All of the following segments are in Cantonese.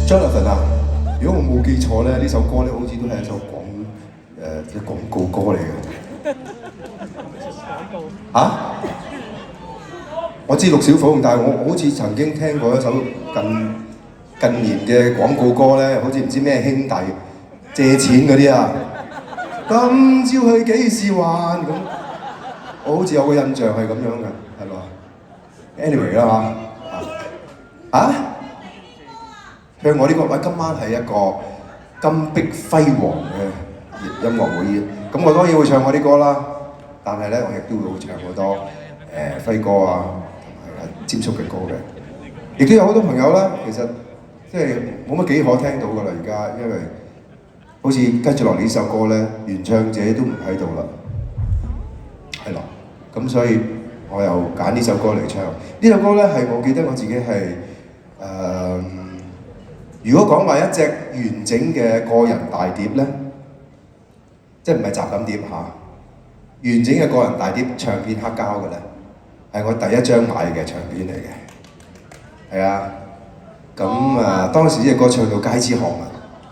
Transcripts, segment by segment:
Jonathan 啊，如果我冇記錯咧，呢首歌咧好似都係一首廣告歌嚟嘅。嚇？我知陸小鳳，但係我好似曾經聽過一首近年嘅廣告歌咧，好似唔知咩兄弟借錢嗰啲啊。今朝去幾時還咁？我好似有個印象係咁樣嘅，係嘛 ？Anyway 啦嚇。啊？唱我呢個喂，今晚係一個金碧輝煌嘅音樂會，咁我當然會唱我啲歌啦。但係咧，我亦都會唱好多輝哥啊，同埋霑叔嘅歌嘅。亦都有好多朋友啦，其實即係冇乜幾可聽到㗎啦，而家因為好似跟住落嚟呢首歌咧，原唱者都唔喺度啦，係咯。咁所以我又揀呢首歌嚟唱。呢首歌咧係我記得我自己係如果講話一隻完整嘅個人大碟咧，即係唔係雜錦碟嚇，完整嘅個人大碟唱片黑膠嘅咧，係我第一張買嘅唱片嚟嘅，係啊，咁當時呢隻歌唱到街知巷聞，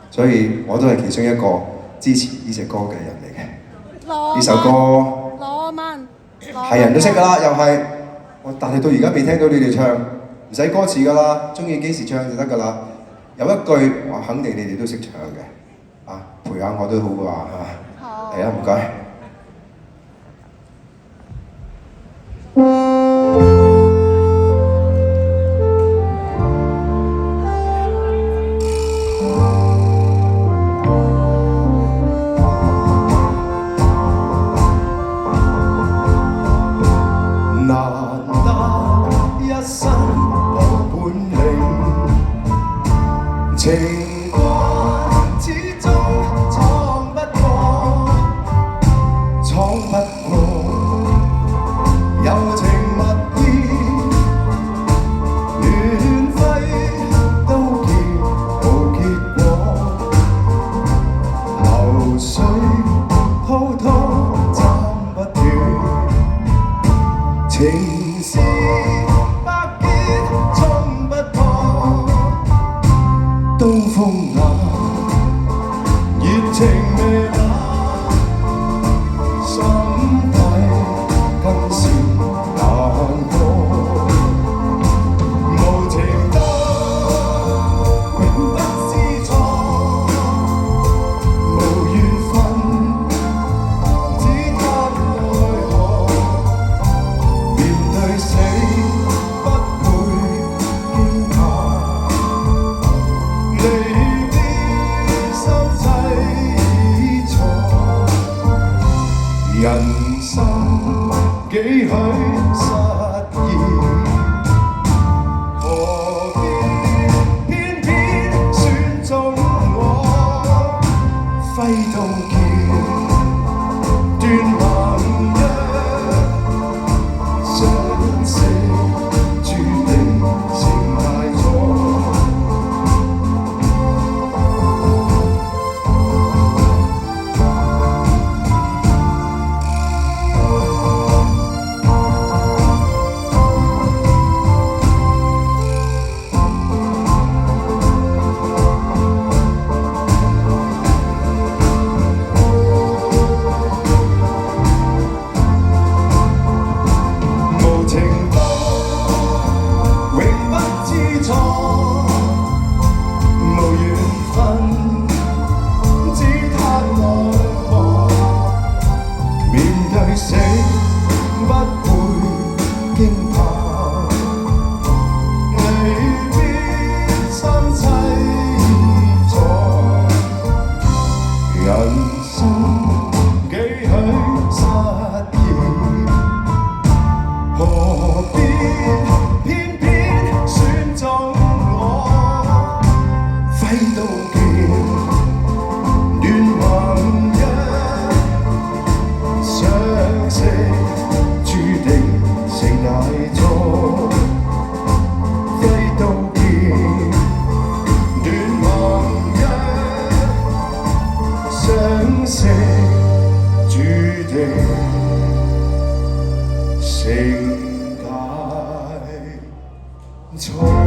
所以我都係其中一個支持呢隻歌嘅人嚟嘅。呢首歌羅文係人都識㗎啦，又係，但係到而家未聽到你哋唱，唔使歌詞㗎啦，中意幾時唱就得㗎啦。有一句我肯定你哋都識唱嘅，啊陪下我都好啩嚇，係啊，唔該。難得一身好本領。情關始終闖不過，柔情蜜意，亂揮都結無結果，流水滔滔斬不斷，情絲百結衝不破。刀鋒眼，熱情未冷，心底更是難過。無情多，永不知錯，無緣分，只得奈何。面對死，不會驚怕。離別心凄楚，人生幾許失意，何必偏偏選中我，揮刀劍斷盟約，相識注定情大錯。無情多，永不知錯，無緣分，只嘆奈何。面對死，不會驚怕。離別心凄楚，人生幾許失意。何必偏偏選中我，揮刀劍斷盟約，相識注定情難錯。揮刀劍斷盟約，相識注定情大錯。